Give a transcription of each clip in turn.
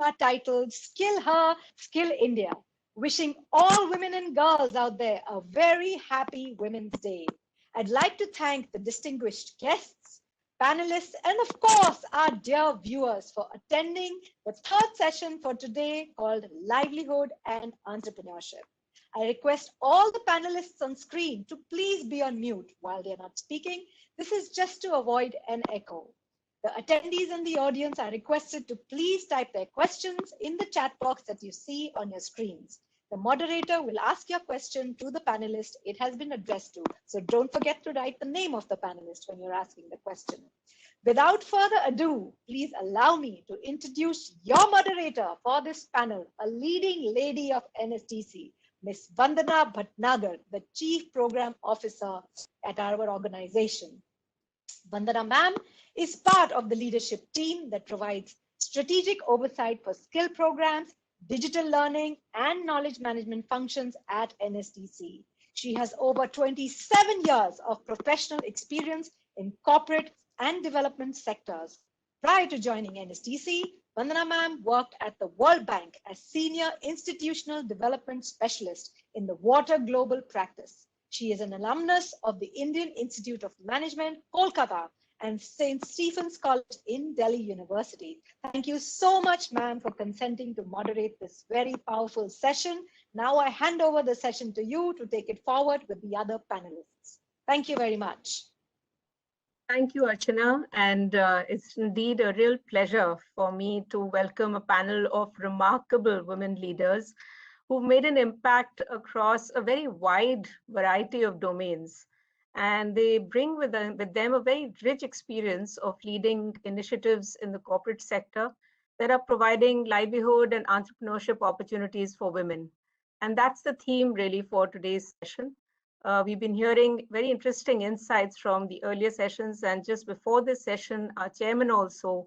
webinar titled Skill Her, Skill India. Wishing all women and girls out there a very happy Women's Day. I'd like to thank the distinguished guests, panelists, and of course, our dear viewers for attending the third session for today called Livelihood and Entrepreneurship. I request all the panelists on screen to please be on mute while they're not speaking. This is just to avoid an echo. The attendees in the audience are requested to please type their questions in the chat box that you see on your screens. The moderator will ask your question to the panelist it has been addressed to. So don't forget to write the name of the panelist when you're asking the question. Without further ado, please allow me to introduce your moderator for this panel, a leading lady of NSDC, Ms. Vandana Bhatnagar, the Chief Program Officer at our organization. Vandana ma'am is part of the leadership team that provides strategic oversight for skill programs, digital learning, and knowledge management functions at NSDC. She has over 27 years of professional experience in corporate and development sectors. Prior to joining NSDC, Vandana ma'am worked at the World Bank as Senior Institutional Development Specialist in the Water Global Practice. She is an alumnus of the Indian Institute of Management, Kolkata, and St. Stephen's College in Delhi University. Thank you so much, ma'am, for consenting to moderate this very powerful session. Now I hand over the session to you to take it forward with the other panelists. Thank you very much. Thank you, Archana, and it's indeed a real pleasure for me to welcome a panel of remarkable women leaders who've made an impact across a very wide variety of domains. And they bring with them a very rich experience of leading initiatives in the corporate sector that are providing livelihood and entrepreneurship opportunities for women. And that's the theme really for today's session. We've been hearing very interesting insights from the earlier sessions, and just before this session, our chairman also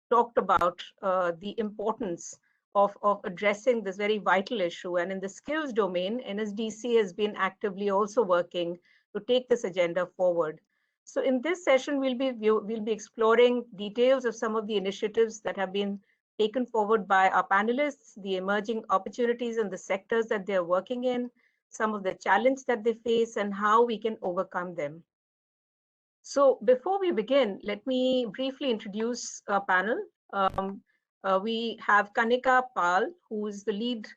talked about the importance of addressing this very vital issue. And in the skills domain, NSDC has been actively also working to take this agenda forward. So in this session, we'll be exploring details of some of the initiatives that have been taken forward by our panelists, the emerging opportunities in the sectors that they're working in, some of the challenges that they face, and how we can overcome them. So before we begin, let me briefly introduce our panel. We have Kanika Pal, who is the lead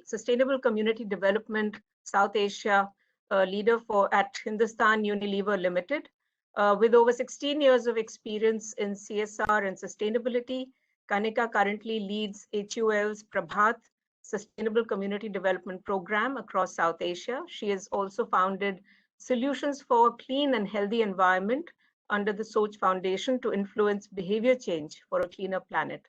Sustainable Community Development South Asia leader at Hindustan Unilever Limited. With over 16 years of experience in CSR and sustainability, Kanika currently leads HUL's Prabhat Sustainable Community Development Program across South Asia. She has also founded Solutions for a Clean and Healthy Environment under the Soch Foundation to influence behavior change for a cleaner planet.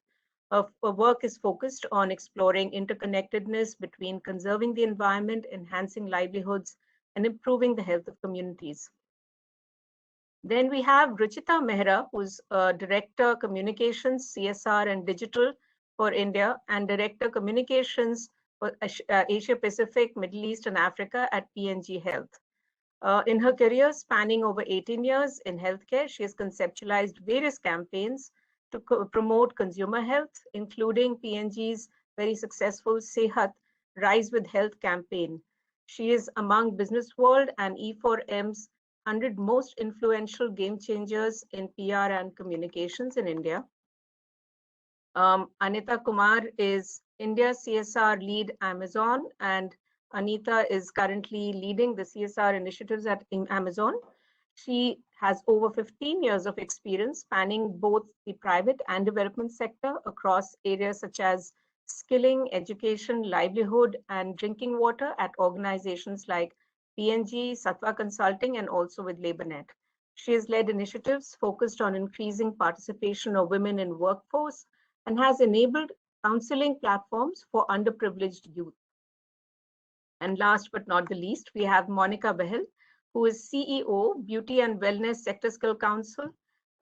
Her work is focused on exploring interconnectedness between conserving the environment, enhancing livelihoods, and improving the health of communities. Then we have Ruchita Mehra, who's Director Communications, CSR and Digital for India, and Director Communications for Asia Pacific, Middle East and Africa at P&G Health. In her career spanning over 18 years in healthcare, she has conceptualized various campaigns to promote consumer health, including P&G's very successful Sehat Rise with Health campaign. She is among Business World and E4M's 100 most influential game changers in PR and communications in India. Anita Kumar is India's CSR lead Amazon, and Anita is currently leading the CSR initiatives at Amazon. She has over 15 years of experience spanning both the private and development sector across areas such as skilling, education, livelihood, and drinking water at organizations like P&G, Sattva Consulting, and also with LaborNet. She has led initiatives focused on increasing participation of women in workforce and has enabled counseling platforms for underprivileged youth. And last but not the least, we have Monica Behl, who is CEO, Beauty and Wellness Sector Skill Council,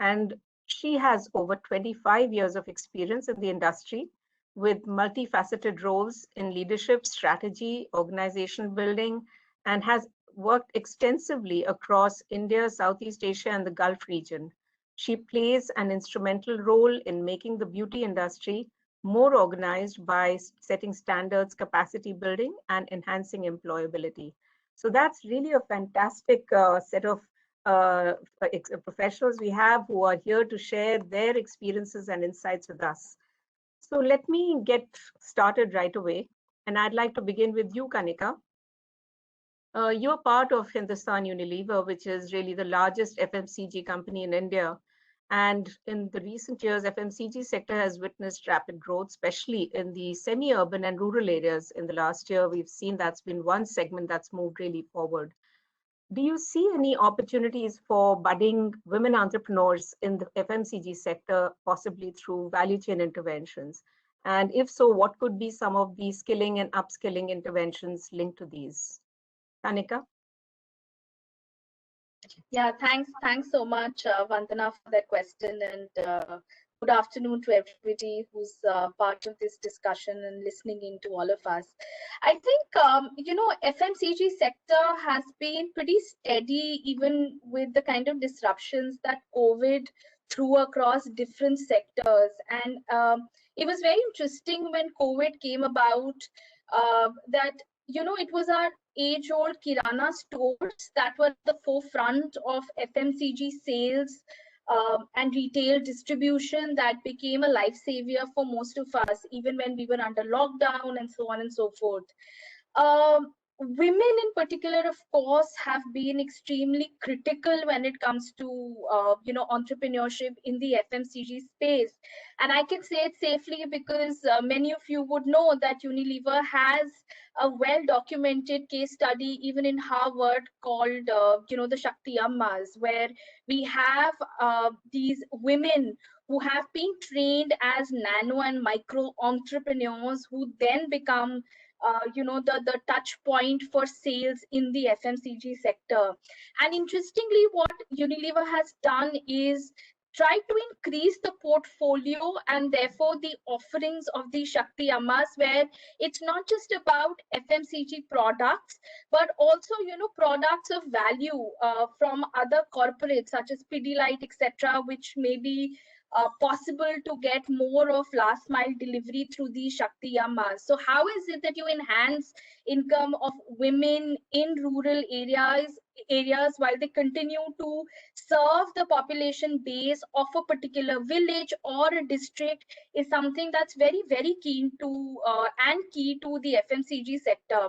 and she has over 25 years of experience in the industry with multifaceted roles in leadership, strategy, organization building, and has worked extensively across India, Southeast Asia, and the Gulf region. She plays an instrumental role in making the beauty industry more organized by setting standards, capacity building, and enhancing employability. So that's really a fantastic set of professionals we have who are here to share their experiences and insights with us. So let me get started right away. And I'd like to begin with you, Kanika. You're part of Hindustan Unilever, which is really the largest FMCG company in India. And in the recent years, FMCG sector has witnessed rapid growth, especially in the semi-urban and rural areas. In the last year, we've seen that's been one segment that's moved really forward. Do you see any opportunities for budding women entrepreneurs in the FMCG sector, possibly through value chain interventions? And if so, what could be some of the skilling and upskilling interventions linked to these? Kanika? Yeah, thanks so much, Vandana, for that question, and good afternoon to everybody who's part of this discussion and listening in to all of us. I think, FMCG sector has been pretty steady, even with the kind of disruptions that COVID threw across different sectors. And it was very interesting when COVID came about, that it was our age-old Kirana stores that were at the forefront of FMCG sales and retail distribution that became a lifesaver for most of us, even when we were under lockdown and so on and so forth. Women in particular, of course, have been extremely critical when it comes to entrepreneurship in the FMCG space. And I can say it safely because many of you would know that Unilever has a well-documented case study even in Harvard called the Shakti Ammas, where we have these women who have been trained as nano and micro entrepreneurs who then become the touch point for sales in the FMCG sector. And interestingly, what Unilever has done is try to increase the portfolio and therefore the offerings of the Shakti Ammas, where it's not just about FMCG products, but also products of value from other corporates such as Pidilite, etc., which may be possible to get more of last mile delivery through the Shakti Ammas. So how is it that you enhance income of women in rural areas while they continue to serve the population base of a particular village or a district is something that's very, very keen to and key to the FMCG sector.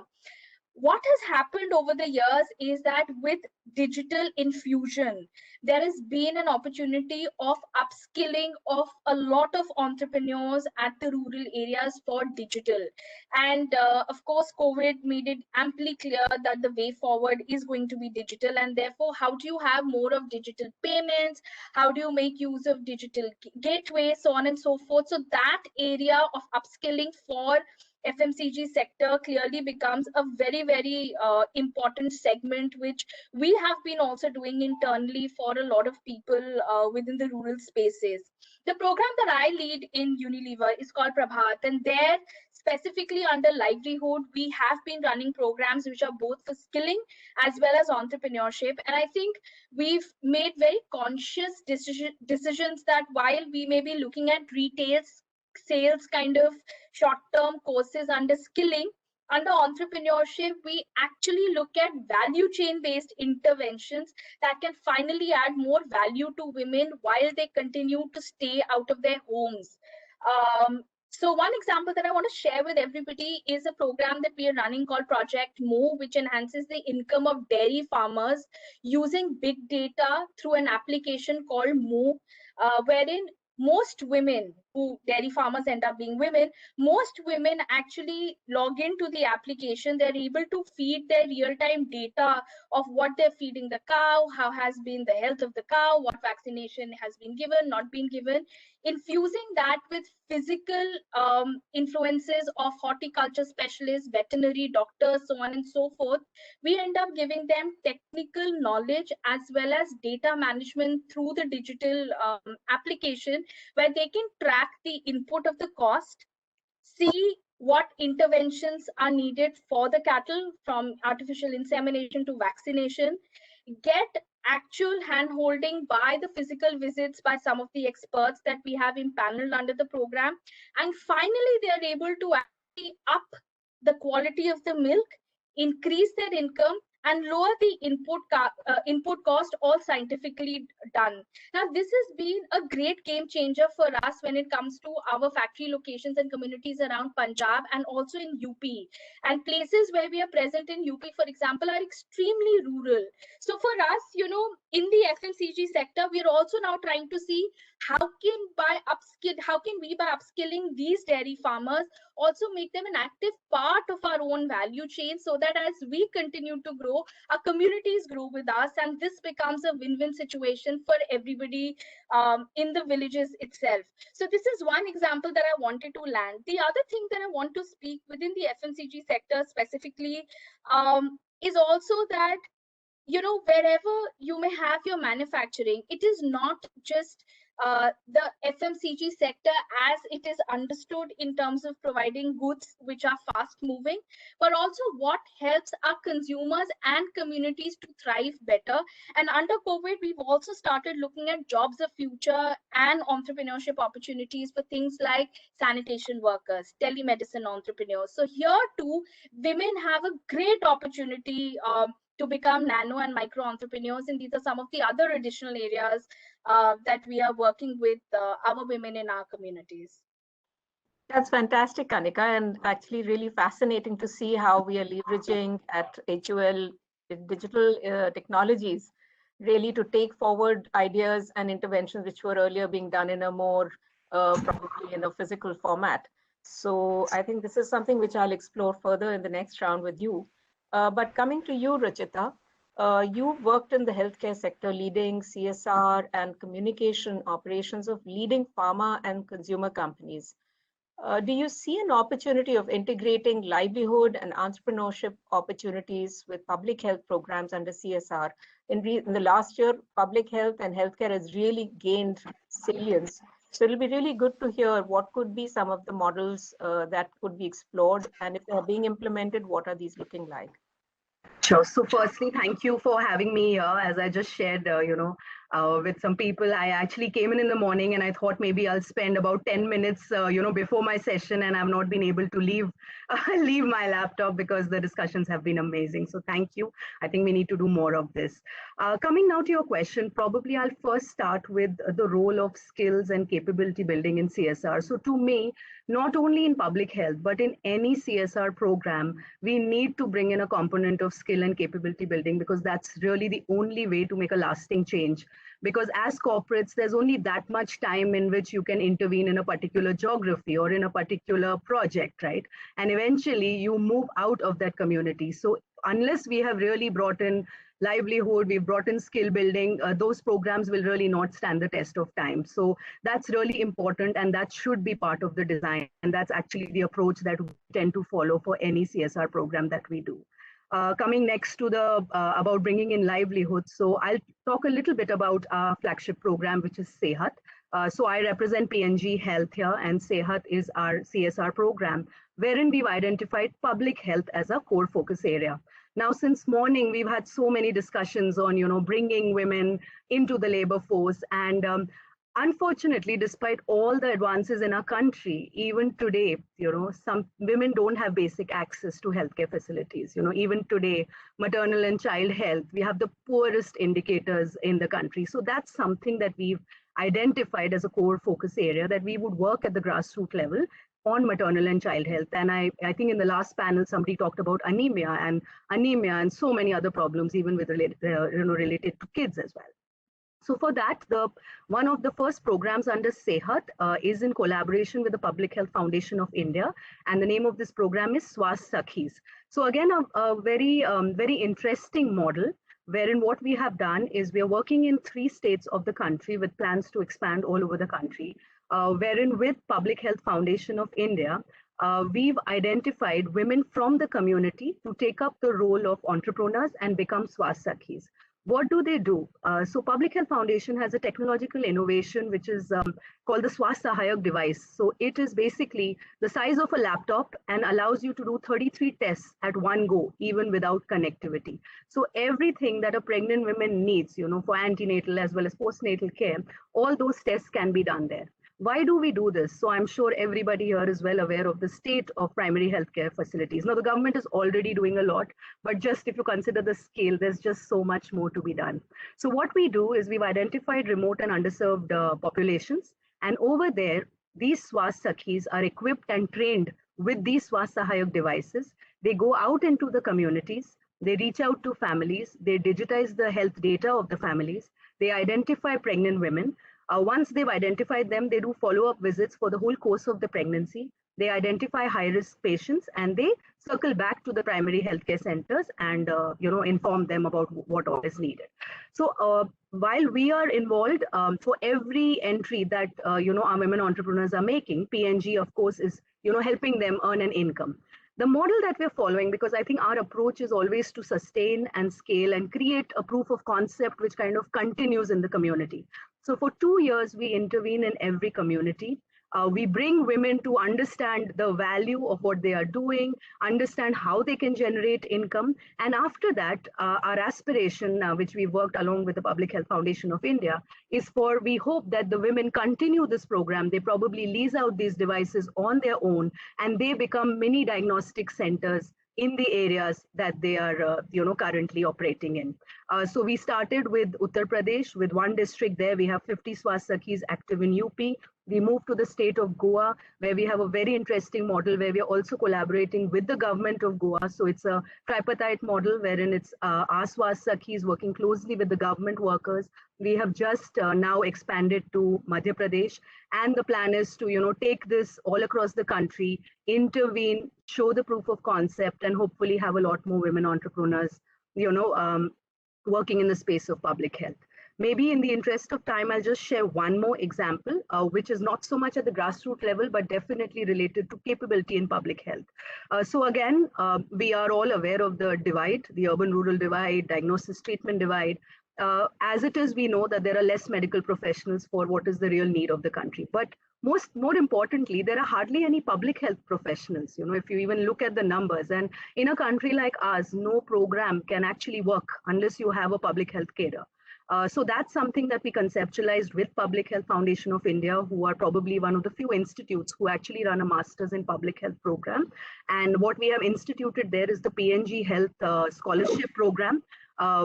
What has happened over the years is that with digital infusion, there has been an opportunity of upskilling of a lot of entrepreneurs at the rural areas for digital. And of course, COVID made it amply clear that the way forward is going to be digital. And therefore, how do you have more of digital payments? How do you make use of digital gateways, so on and so forth? So that area of upskilling for FMCG sector clearly becomes a very, very important segment, which we have been also doing internally for a lot of people within the rural spaces. The program that I lead in Unilever is called Prabhat, and there specifically under Livelihood, we have been running programs which are both for skilling as well as entrepreneurship. And I think we've made very conscious decisions that while we may be looking at retail sales kind of short-term courses under skilling, under entrepreneurship, we actually look at value chain based interventions that can finally add more value to women while they continue to stay out of their homes. So one example that I want to share with everybody is a program that we are running called Project Move, which enhances the income of dairy farmers using big data through an application called Move, wherein most women who dairy farmers end up being women, most women actually log into the application. They're able to feed their real-time data of what they're feeding the cow, how has been the health of the cow, what vaccination has been given, not been given, infusing that with physical influences of horticulture specialists, veterinary doctors, so on and so forth. We end up giving them technical knowledge as well as data management through the digital application, where they can track the input of the cost, see what interventions are needed for the cattle from artificial insemination to vaccination, get actual hand holding by the physical visits by some of the experts that we have impaneled under the program. And finally, they are able to actually up the quality of the milk, increase their income, and lower the input cost, all scientifically done. Now, this has been a great game changer for us when it comes to our factory locations and communities around Punjab and also in UP. And places where we are present in UP, for example, are extremely rural. So for us, in the FMCG sector, we are also now trying to see how can we by upskilling these dairy farmers also make them an active part of our own value chain, so that as we continue to grow, our communities grow with us, and this becomes a win-win situation for everybody in the villages itself. So this is one example that I wanted to land. The other thing that I want to speak within the FMCG sector specifically is also that wherever you may have your manufacturing, it is not just the FMCG sector as it is understood in terms of providing goods which are fast moving, but also what helps our consumers and communities to thrive better. And under COVID, we've also started looking at jobs of future and entrepreneurship opportunities for things like sanitation workers, telemedicine entrepreneurs. So here too, women have a great opportunity to become nano and micro entrepreneurs. And these are some of the other additional areas that we are working with our women in our communities. That's fantastic, Kanika, and actually really fascinating to see how we are leveraging at HUL digital technologies really to take forward ideas and interventions which were earlier being done in a more probably in a physical format. So I think this is something which I'll explore further in the next round with you. But coming to you, Rachita, you've worked in the healthcare sector leading CSR and communication operations of leading pharma and consumer companies. Do you see an opportunity of integrating livelihood and entrepreneurship opportunities with public health programs under CSR? In the last year, public health and healthcare has really gained salience. So it'll be really good to hear what could be some of the models that could be explored, and if they are being implemented, what are these looking like? Sure. So firstly, thank you for having me here. As I just shared, with some people, I actually came in the morning and I thought maybe I'll spend about 10 minutes, before my session, and I've not been able to leave leave my laptop because the discussions have been amazing. So thank you. I think we need to do more of this. Coming now to your question, probably I'll first start with the role of skills and capability building in CSR. So to me, not only in public health, but in any CSR program, we need to bring in a component of skill and capability building, because that's really the only way to make a lasting change. Because as corporates, there's only that much time in which you can intervene in a particular geography or in a particular project, right? And eventually you move out of that community. So unless we have really brought in livelihood, we've brought in skill building, those programs will really not stand the test of time. So that's really important, and that should be part of the design. And that's actually the approach that we tend to follow for any CSR program that we do. Coming next to the about bringing in livelihood. So I'll talk a little bit about our flagship program, which is Sehat. So I represent P&G Health here, and Sehat is our CSR program, wherein we've identified public health as a core focus area. Now, since morning, we've had so many discussions on, bringing women into the labor force. And unfortunately, despite all the advances in our country, even today, some women don't have basic access to healthcare facilities. Even today, maternal and child health, we have the poorest indicators in the country. So that's something that we've identified as a core focus area, that we would work at the grassroots level on maternal and child health. And I think in the last panel, somebody talked about anemia and so many other problems, even with related to kids as well. So for that, one of the first programs under Sehat is in collaboration with the Public Health Foundation of India. And the name of this program is Swasth Sakhis. So again, a very, very interesting model, wherein what we have done is we are working in 3 states of the country with plans to expand all over the country. Wherein with Public Health Foundation of India, we've identified women from the community to take up the role of entrepreneurs and become Swasth Sakhis. What do they do? So Public Health Foundation has a technological innovation which is called the Swasahayak device. So it is basically the size of a laptop and allows you to do 33 tests at one go, even without connectivity. So everything that a pregnant woman needs, for antenatal as well as postnatal care, all those tests can be done there. Why do we do this? So I'm sure everybody here is well aware of the state of primary healthcare facilities. Now, the government is already doing a lot, but just if you consider the scale, there's just so much more to be done. So what we do is we've identified remote and underserved populations. And over there, these Swasakhis are equipped and trained with these Swasahayak devices. They go out into the communities. They reach out to families. They digitize the health data of the families. They identify pregnant women. Once they've identified them, they do follow-up visits for the whole course of the pregnancy. They identify high-risk patients and they circle back to the primary healthcare centers and inform them about what all is needed. So while we are involved, for every entry that our women entrepreneurs are making, P&G of course is helping them earn an income. The model that we're following, because I think our approach is always to sustain and scale and create a proof of concept which kind of continues in the community. So for 2 years, we intervene in every community. We bring women to understand the value of what they are doing, understand how they can generate income. And after that, our aspiration, which we worked along with the Public Health Foundation of India, is we hope that the women continue this program. They probably lease out these devices on their own, and they become mini diagnostic centers in the areas that they are currently operating in. So we started with Uttar Pradesh, with one district there. We have 50 Swasakhis active in UP. We moved to the state of Goa, where we have a very interesting model where we are also collaborating with the government of Goa. So it's a tripartite model wherein it's our Swasakhis working closely with the government workers. We have just now expanded to Madhya Pradesh, and the plan is to take this all across the country, intervene, show the proof of concept, and hopefully have a lot more women entrepreneurs working in the space of public health. Maybe in the interest of time, I'll just share one more example, which is not so much at the grassroots level, but definitely related to capability in public health. So again, we are all aware of the divide, the urban-rural divide, diagnosis treatment divide. As it is, we know that there are less medical professionals for what is the real need of the country. But more importantly, there are hardly any public health professionals. If you even look at the numbers, and in a country like ours, no program can actually work unless you have a public health carer. So that's something that we conceptualized with Public Health Foundation of India, who are probably one of the few institutes who actually run a Masters in Public Health program. And what we have instituted there is the P&G Health Scholarship Program,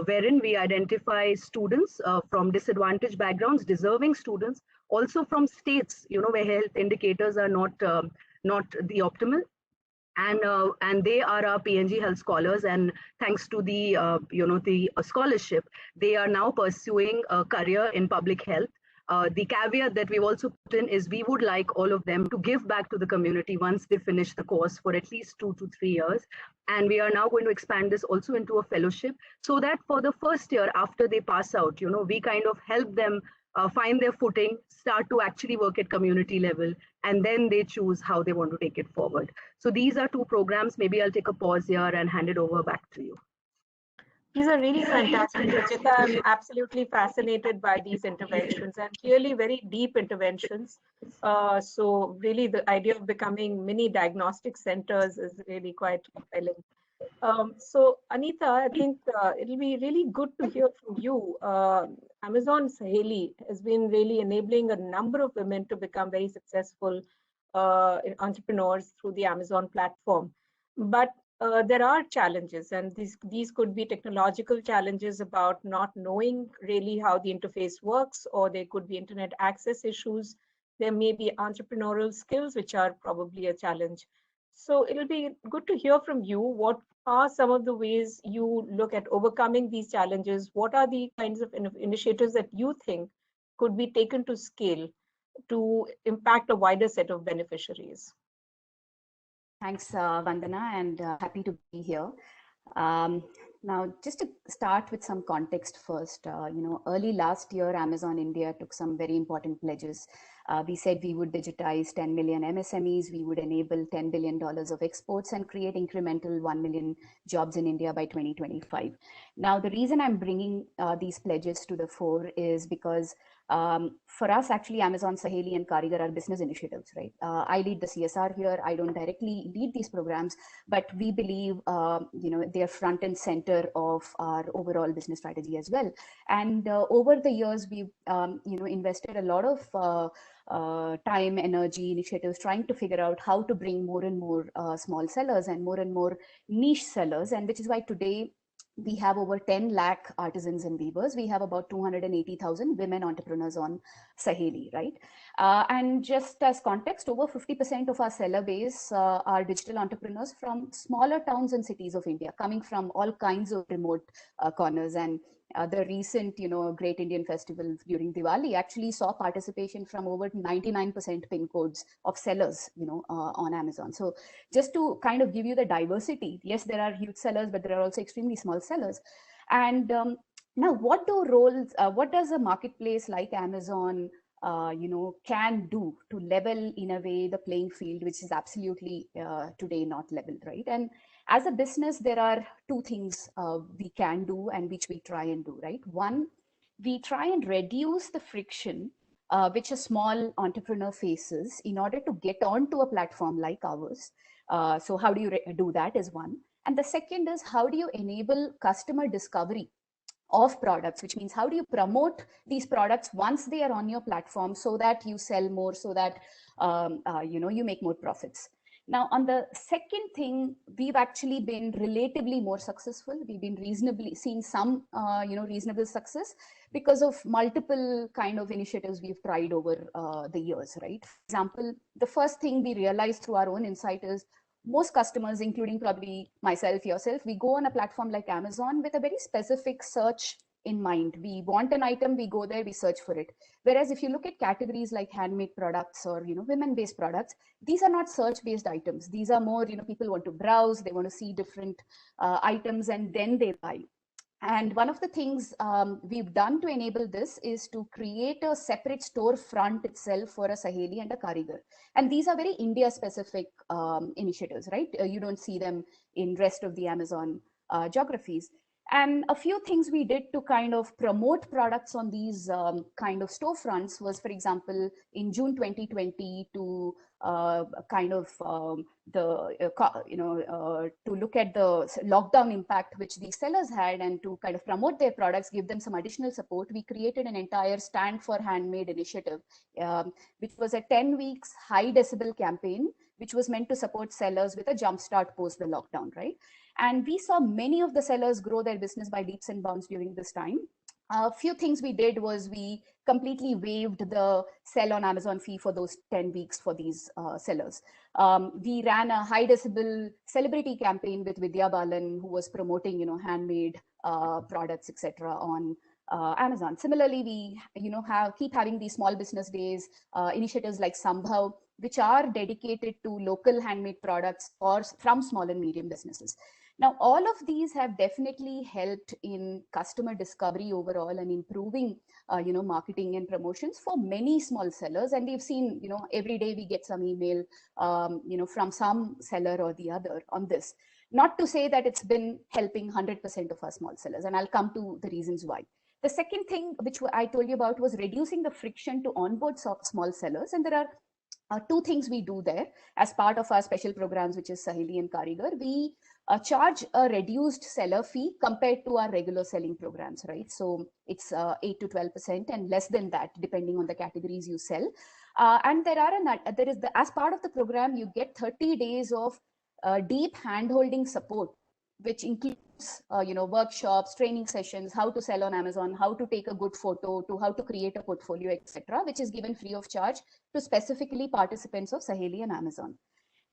wherein we identify students from disadvantaged backgrounds, deserving students, also from states, where health indicators are not the optimal. And they are our P&G Health Scholars, and thanks to the scholarship, they are now pursuing a career in public health. The caveat that we've also put in is we would like all of them to give back to the community once they finish the course for at least 2 to 3 years. And we are now going to expand this also into a fellowship, so that for the first year after they pass out, we kind of help them find their footing, start to actually work at community level, and then they choose how they want to take it forward. So these are 2 programs. Maybe I'll take a pause here and hand it over back to you. These are really fantastic, Rachita. I'm absolutely fascinated by these interventions, and clearly very deep interventions. So really the idea of becoming mini diagnostic centers is really quite compelling. So Anita, I think it'll be really good to hear from you. Amazon Saheli has been really enabling a number of women to become very successful entrepreneurs through the Amazon platform. But there are challenges, and these could be technological challenges about not knowing really how the interface works, or there could be internet access issues. There may be entrepreneurial skills, which are probably a challenge. So it'll be good to hear from you. What are some of the ways you look at overcoming these challenges? What are the kinds of initiatives that you think could be taken to scale to impact a wider set of beneficiaries? Thanks, Vandana, and happy to be here. Now, just to start with some context first, early last year, Amazon India took some very important pledges. We said we would digitize 10 million MSMEs, we would enable $10 billion of exports and create incremental 1 million jobs in India by 2025. Now, the reason I'm bringing these pledges to the fore is because for us, actually, Amazon, Saheli, and Karigar are business initiatives, right? I lead the CSR here. I don't directly lead these programs, but we believe, they're front and center of our overall business strategy as well. And over the years, we've, invested a lot of time, energy, initiatives trying to figure out how to bring more and more small sellers and more niche sellers. And which is why today we have over 10 lakh artisans and weavers. We have about 280,000 women entrepreneurs on Saheli, right? And just as context, over 50% of our seller base are digital entrepreneurs from smaller towns and cities of India, coming from all kinds of remote corners. And the recent, Great Indian Festival during Diwali actually saw participation from over 99% pin codes of sellers, on Amazon. So just to kind of give you the diversity, yes, there are huge sellers, but there are also extremely small sellers. And now, what does a marketplace like Amazon, can do to level in a way the playing field, which is absolutely today not leveled, right? And as a business, there are two things we can do and which we try and do, right? One, we try and reduce the friction which a small entrepreneur faces in order to get onto a platform like ours. So how do you do that is one. And the second is, how do you enable customer discovery of products, which means how do you promote these products once they are on your platform so that you sell more, so that you make more profits. Now, on the second thing, we've actually been relatively more successful. We've been reasonably seeing some, reasonable success because of multiple kind of initiatives we've tried over the years, right? For example, the first thing we realized through our own insight is most customers, including probably myself, yourself, we go on a platform like Amazon with a very specific search in mind. We want an item, we go there, we search for it. Whereas if you look at categories like handmade products or women-based products, these are not search-based items. These are more, people want to browse, they want to see different items, and then they buy. And one of the things we've done to enable this is to create a separate storefront itself for a Saheli and a Karigar. And these are very India-specific initiatives, right? You don't see them in rest of the Amazon geographies. And a few things we did to kind of promote products on these kind of storefronts was, for example, in June 2020, to to look at the lockdown impact which these sellers had, and to kind of promote their products, give them some additional support. We created an entire Stand for Handmade initiative, which was a 10 weeks high decibel campaign, which was meant to support sellers with a jumpstart post the lockdown, right? And we saw many of the sellers grow their business by leaps and bounds during this time. A few things we did was we completely waived the sell on Amazon fee for those 10 weeks for these sellers. We ran a high decibel celebrity campaign with Vidya Balan, who was promoting, handmade products, etc. on Amazon. Similarly, we, keep having these small business days, initiatives like Sambhav, which are dedicated to local handmade products from small and medium businesses. Now, all of these have definitely helped in customer discovery overall and improving, marketing and promotions for many small sellers. And we've seen, every day we get some email, from some seller or the other on this. Not to say that it's been helping 100% of our small sellers, and I'll come to the reasons why. The second thing which I told you about was reducing the friction to onboard small sellers, and there are two things we do there as part of our special programs, which is Saheli and Karigar. We charge a reduced seller fee compared to our regular selling programs, right? So it's 8 to 12% and less than that, depending on the categories you sell. And as part of the program, you get 30 days of deep hand-holding support, which includes workshops, training sessions, how to sell on Amazon, how to take a good photo, to how to create a portfolio, etc., which is given free of charge to specifically participants of Saheli and Amazon.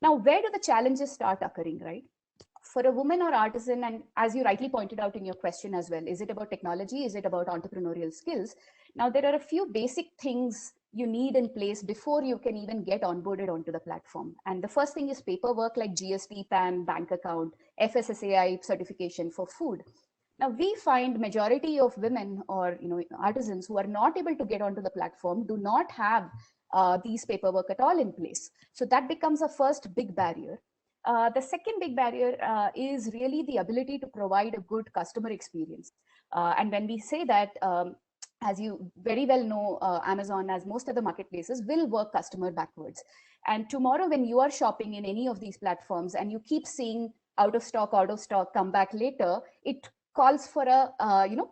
Now, where do the challenges start occurring, right? For a woman or artisan, and as you rightly pointed out in your question as well, is it about technology? Is it about entrepreneurial skills? Now, there are a few basic things you need in place before you can even get onboarded onto the platform. And the first thing is paperwork like GST, PAN, bank account, FSSAI certification for food. Now we find majority of women or artisans who are not able to get onto the platform do not have these paperwork at all in place. So that becomes a first big barrier. The second big barrier is really the ability to provide a good customer experience. And when we say that, as you very well know, Amazon, as most of the marketplaces, will work customer backwards. And tomorrow, when you are shopping in any of these platforms and you keep seeing out of stock, come back later, it calls for a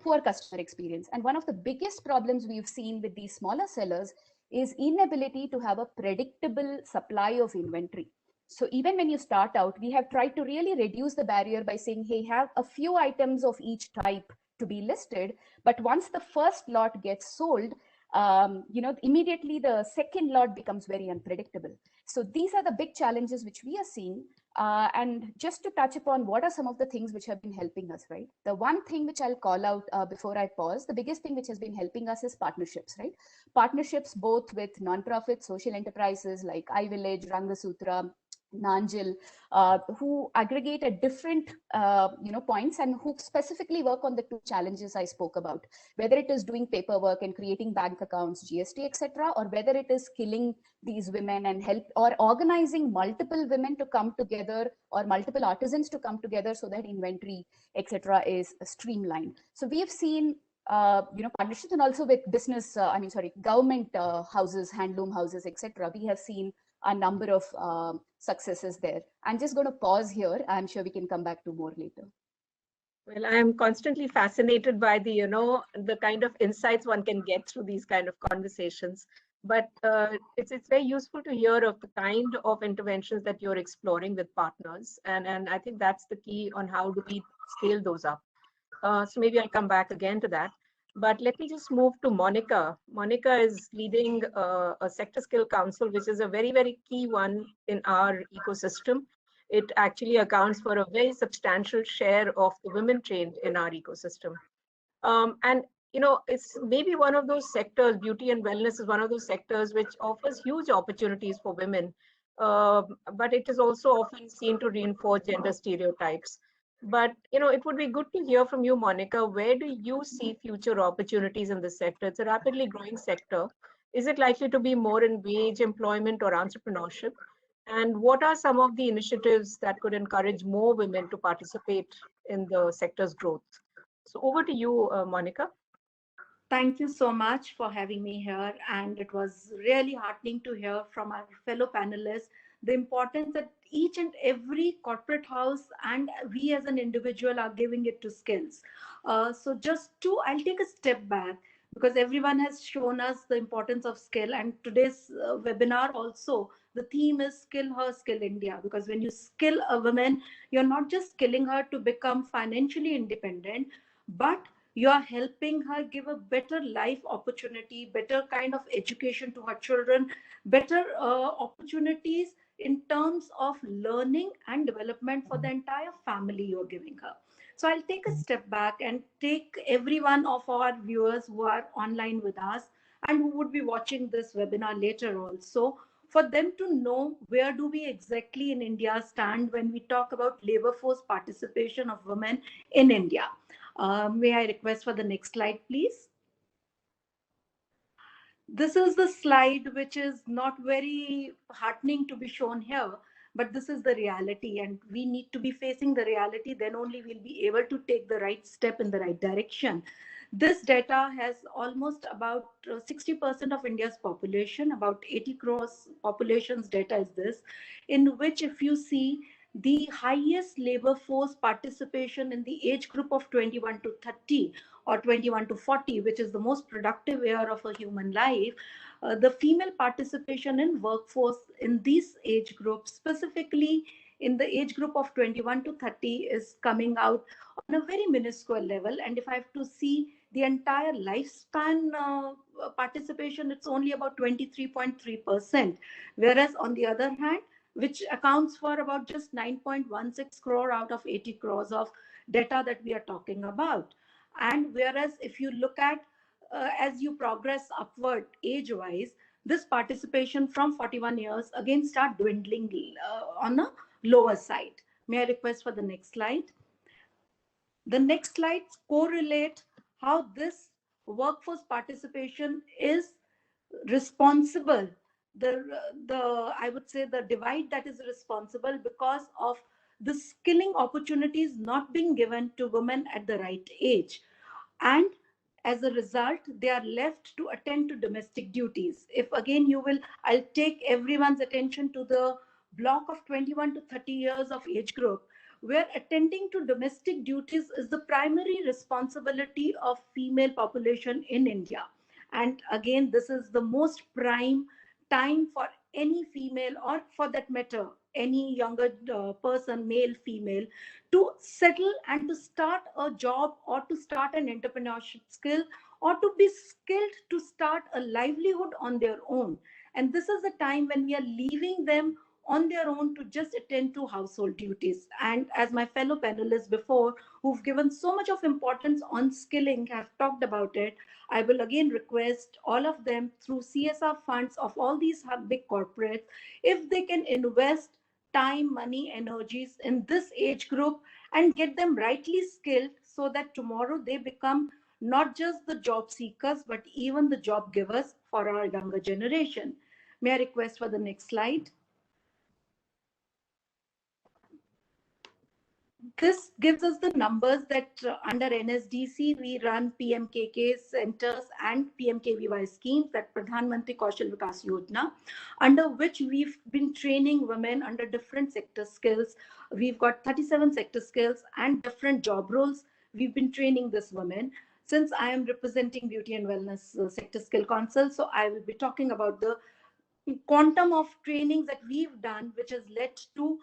poor customer experience. And one of the biggest problems we've seen with these smaller sellers is inability to have a predictable supply of inventory. So even when you start out, we have tried to really reduce the barrier by saying, hey, have a few items of each type to be listed. But once the first lot gets sold, immediately the second lot becomes very unpredictable. So these are the big challenges which we are seeing. And just to touch upon what are some of the things which have been helping us, right? The one thing which I'll call out before I pause, the biggest thing which has been helping us is partnerships, right? Partnerships both with nonprofit social enterprises like iVillage, Rangasutra, Nanjil, who aggregate at different points and who specifically work on the two challenges I spoke about, whether it is doing paperwork and creating bank accounts, GST, etc., or whether it is skilling these women and help or organizing multiple women to come together or multiple artisans to come together so that inventory, etc., is streamlined. So we have seen partnerships, and also with business, government houses, handloom houses, etc. We have seen a number of successes there. I'm just going to pause here. I'm sure we can come back to more later. Well, I am constantly fascinated by the kind of insights one can get through these kind of conversations. But it's very useful to hear of the kind of interventions that you're exploring with partners. And I think that's the key on how do we scale those up. So maybe I'll come back again to that. But let me just move to Monica. Monica is leading a sector skill council, which is a very, very key one in our ecosystem. It actually accounts for a very substantial share of the women trained in our ecosystem. And it's maybe one of those sectors, beauty and wellness is one of those sectors which offers huge opportunities for women. But it is also often seen to reinforce gender stereotypes. But it would be good to hear from you, Monica. Where do you see future opportunities in this sector? It's a rapidly growing sector. Is it likely to be more in wage employment or entrepreneurship? And what are some of the initiatives that could encourage more women to participate in the sector's growth? So over to you, Monica. Thank you so much for having me here. And it was really heartening to hear from our fellow panelists the importance that each and every corporate house and we as an individual are giving it to skills. I'll take a step back because everyone has shown us the importance of skill. And today's webinar also, the theme is Skill Her, Skill India. Because when you skill a woman, you're not just skilling her to become financially independent, but you are helping her give a better life opportunity, better kind of education to her children, better opportunities in terms of learning and development for the entire family you're giving her. So I'll take a step back and take every one of our viewers who are online with us and who would be watching this webinar later also, for them to know where do we exactly in India stand when we talk about labor force participation of women in India. May I request for the next slide, please? This is the slide which is not very heartening to be shown here, but this is the reality, and we need to be facing the reality. Then only we'll be able to take the right step in the right direction. This data has almost about 60% of India's population, about 80 crores population's data is this, in which if you see the highest labor force participation in the age group of 21 to 30 or 21 to 40, which is the most productive year of a human life, the female participation in workforce in these age groups, specifically in the age group of 21 to 30, is coming out on a very minuscule level. And if I have to see the entire lifespan participation, it's only about 23.3%. Whereas on the other hand, which accounts for about just 9.16 crore out of 80 crores of data that we are talking about. And whereas if you look at as you progress upward age-wise, this participation from 41 years again start dwindling on a lower side. May I request for the next slide? The next slides correlate how this workforce participation is responsible, the I would say the divide that is responsible because of the skilling opportunities not being given to women at the right age, and as a result they are left to attend to domestic duties. If again you will, I'll take everyone's attention to the block of 21 to 30 years of age group, where attending to domestic duties is the primary responsibility of female population in India. And again, this is the most prime time for any female, or for that matter any younger person, male, female, to settle and to start a job or to start an entrepreneurship skill, or to be skilled to start a livelihood on their own. And this is the time when we are leaving them on their own to just attend to household duties. And as my fellow panelists before, who've given so much of importance on skilling, have talked about it, I will again request all of them through CSR funds of all these big corporates, if they can invest time, money, energies in this age group and get them rightly skilled, so that tomorrow they become not just the job seekers, but even the job givers for our younger generation. May I request for the next slide? This gives us the numbers that under NSDC, we run PMKK centers and PMKVY schemes, that Pradhan Mantri Kaushal Vikas Yojana, under which we've been training women under different sector skills. We've got 37 sector skills and different job roles. We've been training this women. Since I am representing Beauty and Wellness Sector Skill Council, so I will be talking about the quantum of trainings that we've done, which has led to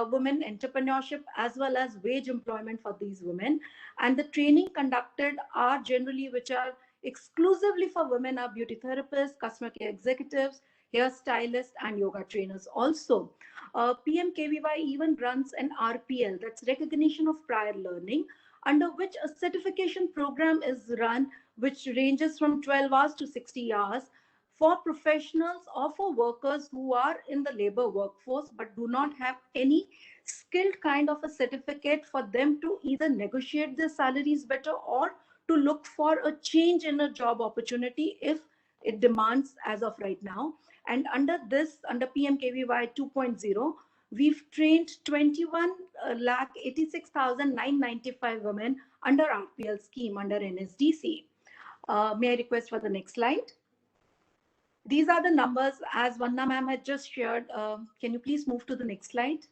women entrepreneurship as well as wage employment for these women. And the training conducted are generally, which are exclusively for women, are beauty therapists, customer care executives, hairstylists, and yoga trainers also. PMKVY even runs an RPL, that's recognition of prior learning, under which a certification program is run, which ranges from 12 hours to 60 hours, for professionals or for workers who are in the labor workforce but do not have any skilled kind of a certificate, for them to either negotiate their salaries better or to look for a change in a job opportunity if it demands as of right now. And under this, under PMKVY 2.0, we've trained 21,86,995 women under RPL scheme under NSDC. May I request for the next slide? These are the numbers as Vanna ma'am had just shared. Can you please move to the next slide?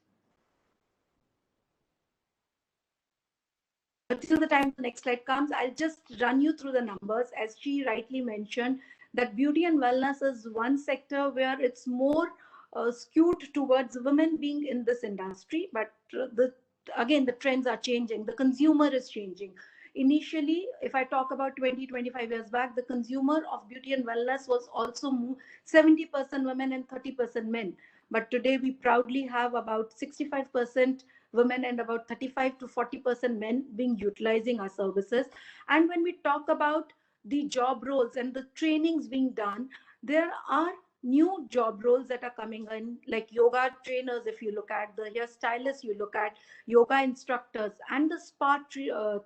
Till the time the next slide comes, I'll just run you through the numbers. As she rightly mentioned, that beauty and wellness is one sector where it's more skewed towards women being in this industry. But again, the trends are changing. The consumer is changing. Initially, if I talk about 20-25 years back, the consumer of beauty and wellness was also 70% women and 30% men. But today we proudly have about 65% women and about 35 to 40% men being utilizing our services. And when we talk about the job roles and the trainings being done, there are new job roles that are coming in, like yoga trainers. If you look at the hairstylists, you look at yoga instructors and the spa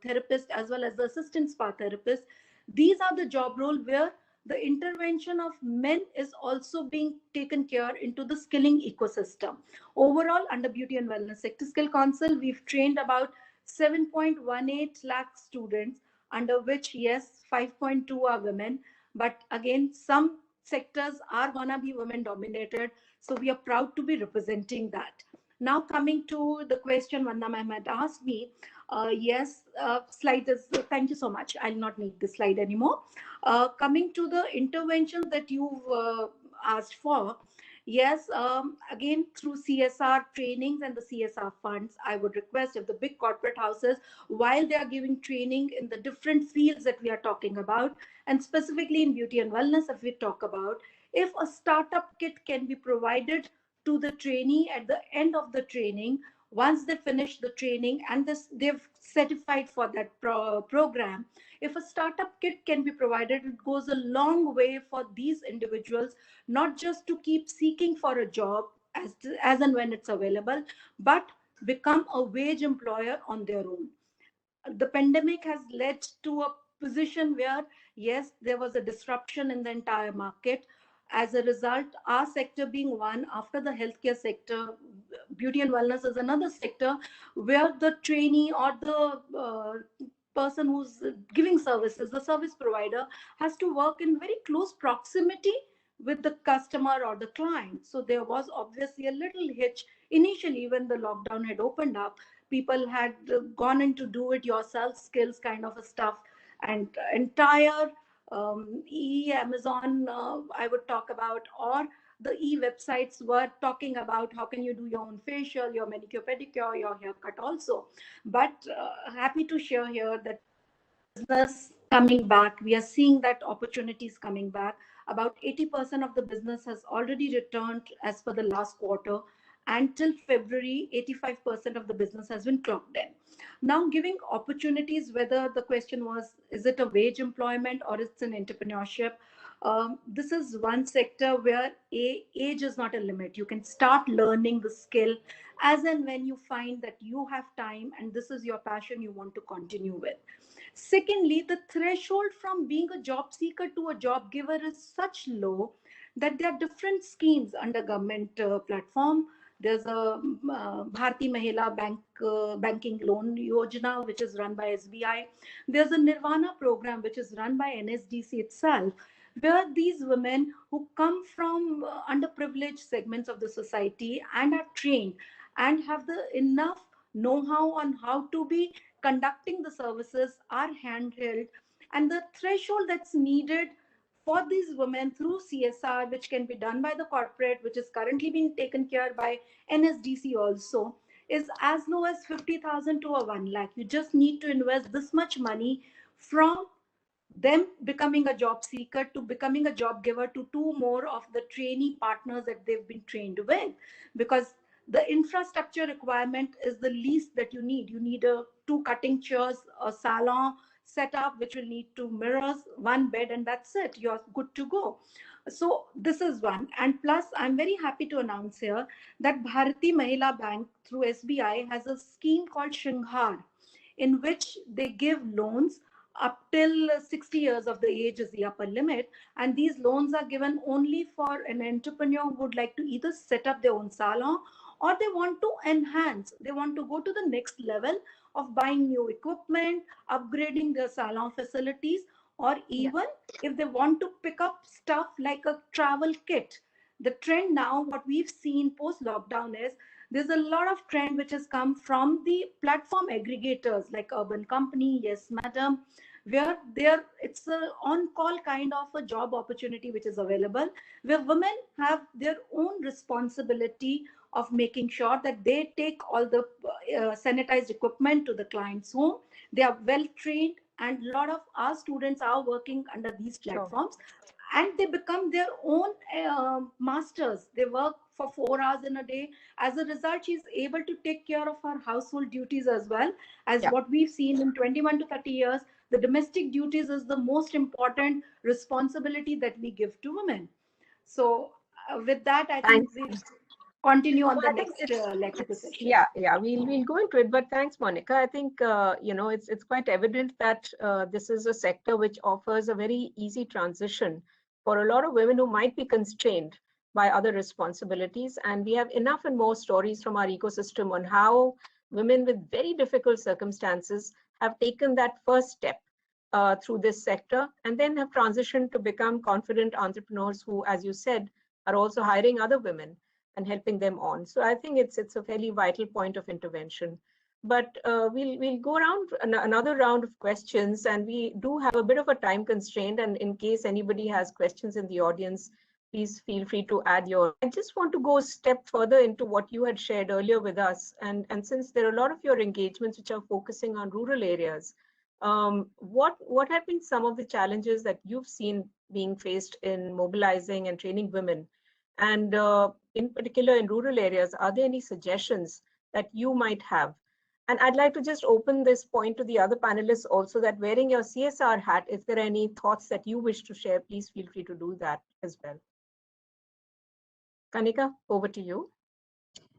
therapist, as well as the assistant spa therapist. These are the job role where the intervention of men is also being taken care into the skilling ecosystem. Overall, under Beauty and Wellness Sector Skill Council, we've trained about 7.18 lakh students, under which, yes, 5.2 are women. But again, some sectors are gonna be women dominated. So we are proud to be representing that. Now coming to the question Vanna ma'am had asked me, yes, slide is, thank you so much. I'll not need this slide anymore. Coming to the interventions that you've asked for, yes, again, through CSR trainings and the CSR funds, I would request if the big corporate houses, while they are giving training in the different fields that we are talking about, and specifically in beauty and wellness, if we talk about, if a startup kit can be provided to the trainee at the end of the training, once they finish the training and they've certified for that program, if a startup kit can be provided, it goes a long way for these individuals, not just to keep seeking for a job as and when it's available, but become a wage employer on their own. The pandemic has led to a position where, yes, there was a disruption in the entire market. As a result, our sector being one, after the healthcare sector, beauty and wellness is another sector where the trainee or the person who's giving services, the service provider, has to work in very close proximity with the customer or the client. So there was obviously a little hitch initially when the lockdown had opened up. People had gone into do-it-yourself skills kind of a stuff, and entire Amazon, I would talk about, or the websites were talking about how can you do your own facial, your manicure, pedicure, your haircut also. But happy to share here that business coming back. We are seeing that opportunities coming back. About 80% of the business has already returned as per the last quarter. Until February, 85% of the business has been clocked in. Now, giving opportunities, whether the question was, is it a wage employment or it's an entrepreneurship? This is one sector where age is not a limit. You can start learning the skill as and when you find that you have time and this is your passion you want to continue with. Secondly, the threshold from being a job seeker to a job giver is such low that there are different schemes under government platform. There's a Bharti Mahila Banking Loan Yojana, which is run by SBI. There's a Nirvana program, which is run by NSDC itself, where these women who come from underprivileged segments of the society and are trained and have the enough know-how on how to be conducting the services are handheld, and the threshold that's needed for these women through CSR, which can be done by the corporate, which is currently being taken care by NSDC also, is as low as 50,000 to a 1 lakh. You just need to invest this much money from them becoming a job seeker to becoming a job giver to two more of the trainee partners that they've been trained with, because the infrastructure requirement is the least that you need. You need two cutting chairs, a salon setup, which will need two mirrors, one bed, and that's it. You're good to go. So this is one. And plus, I'm very happy to announce here that Bharati Mahila Bank through SBI has a scheme called Shringhar, in which they give loans up till 60 years of the age is the upper limit. And these loans are given only for an entrepreneur who would like to either set up their own salon or they want to enhance, they want to go to the next level of buying new equipment, upgrading their salon facilities, or even if they want to pick up stuff like a travel kit. The trend now, what we've seen post lockdown is there's a lot of trend which has come from the platform aggregators like Urban Company, Yes Madam, where it's a on-call kind of a job opportunity which is available, where women have their own responsibility of making sure that they take all the sanitized equipment to the client's home. They are well trained, and a lot of our students are working under these platforms. And they become their own masters. They work for 4 hours in a day. As a result, she's able to take care of her household duties as well as what we've seen in 21 to 30 years. The domestic duties is the most important responsibility that we give to women. So with that, I think we'll continue on the next lecture session. Yeah, we'll go into it. But thanks, Monica. I think it's quite evident that this is a sector which offers a very easy transition for a lot of women who might be constrained by other responsibilities. And we have enough and more stories from our ecosystem on how women with very difficult circumstances have taken that first step through this sector and then have transitioned to become confident entrepreneurs who, as you said, are also hiring other women and helping them on. So I think it's a fairly vital point of intervention. But we'll go around another round of questions, and we do have a bit of a time constraint. And in case anybody has questions in the audience, please feel free to add your. I just want to go a step further into what you had shared earlier with us. And since there are a lot of your engagements which are focusing on rural areas, what have been some of the challenges that you've seen being faced in mobilizing and training women? And in particular in rural areas, are there any suggestions that you might have. And I'd like to just open this point to the other panelists also, that wearing your CSR hat, if there are any thoughts that you wish to share, please feel free to do that as well. Kanika, over to you.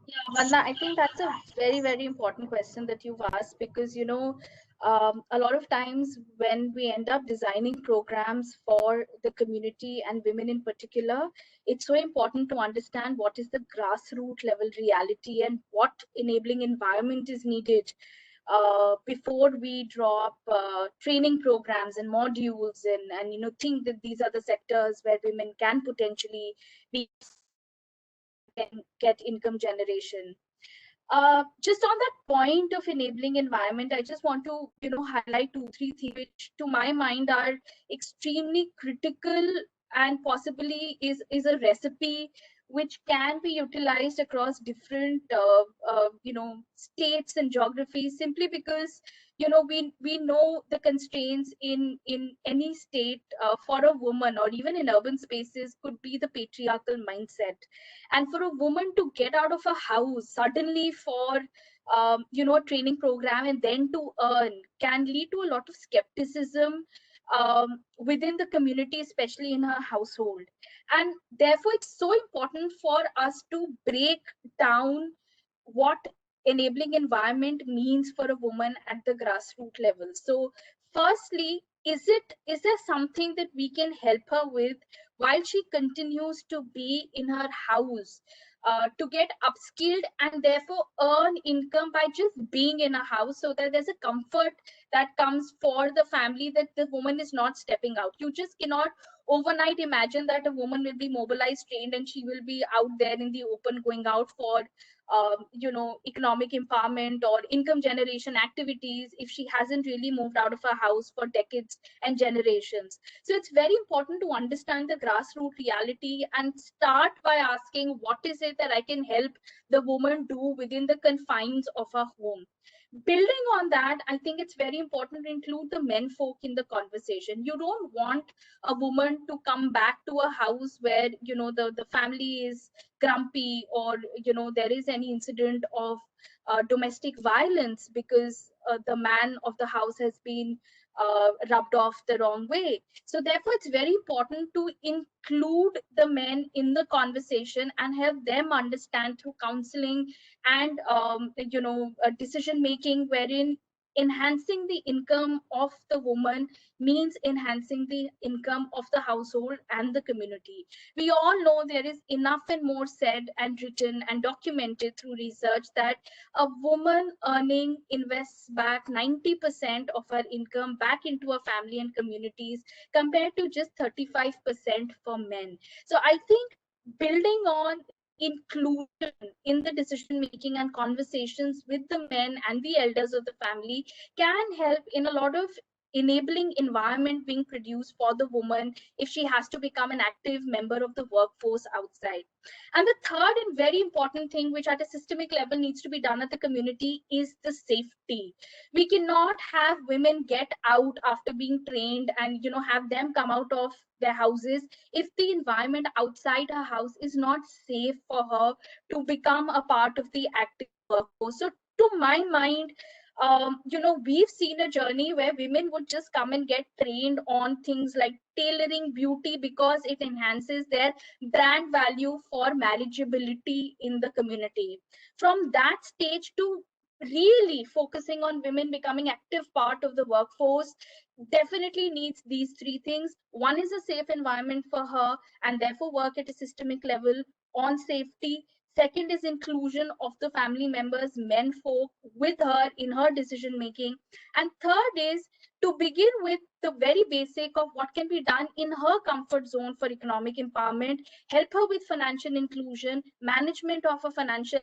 Yeah, Vanna, I think that's a very, very important question that you've asked, because, a lot of times when we end up designing programs for the community and women in particular, it's so important to understand what is the grassroots level reality and what enabling environment is needed before we drop training programs and modules, and think that these are the sectors where women can potentially be and can get income generation. Just on that point of enabling environment, I just want to highlight 2 3 things which to my mind are extremely critical, and possibly is a recipe which can be utilized across different states and geographies, simply because we know the constraints in any state for a woman, or even in urban spaces, could be the patriarchal mindset. And for a woman to get out of a house suddenly for a training program and then to earn can lead to a lot of skepticism within the community, especially in her household. And therefore it's so important for us to break down what enabling environment means for a woman at the grassroots level. So firstly, is there something that we can help her with while she continues to be in her house, to get upskilled and therefore earn income by just being in a house, so that there's a comfort that comes for the family, that the woman is not stepping out. You just cannot overnight imagine that a woman will be mobilized, trained, and she will be out there in the open going out for economic empowerment or income generation activities if she hasn't really moved out of her house for decades and generations. So it's very important to understand the grassroots reality and start by asking, what is it that I can help the woman do within the confines of her home? Building on that, I think it's very important to include the men folk in the conversation. You don't want a woman to come back to a house where the family is grumpy, or there is any incident of domestic violence because the man of the house has been rubbed off the wrong way. So therefore it's very important to include the men in the conversation and help them understand through counseling and decision making, wherein enhancing the income of the woman means enhancing the income of the household and the community. We all know there is enough and more said and written and documented through research that a woman earning invests back 90% of her income back into her family and communities, compared to just 35% for men. So I think building on inclusion in the decision making and conversations with the men and the elders of the family can help in a lot of enabling environment being produced for the woman if she has to become an active member of the workforce outside. And the third and very important thing, which at a systemic level needs to be done at the community, is the safety. We cannot have women get out after being trained and have them come out of their houses if the environment outside her house is not safe for her to become a part of the active workforce. So to my mind, we've seen a journey where women would just come and get trained on things like tailoring, beauty, because it enhances their brand value for marriageability in the community. From that stage to really focusing on women becoming active part of the workforce definitely needs these three things. One is a safe environment for her, and therefore work at a systemic level on safety. Second is inclusion of the family members, men folk, with her in her decision making. And third is to begin with the very basic of what can be done in her comfort zone for economic empowerment, help her with financial inclusion, management of a financial,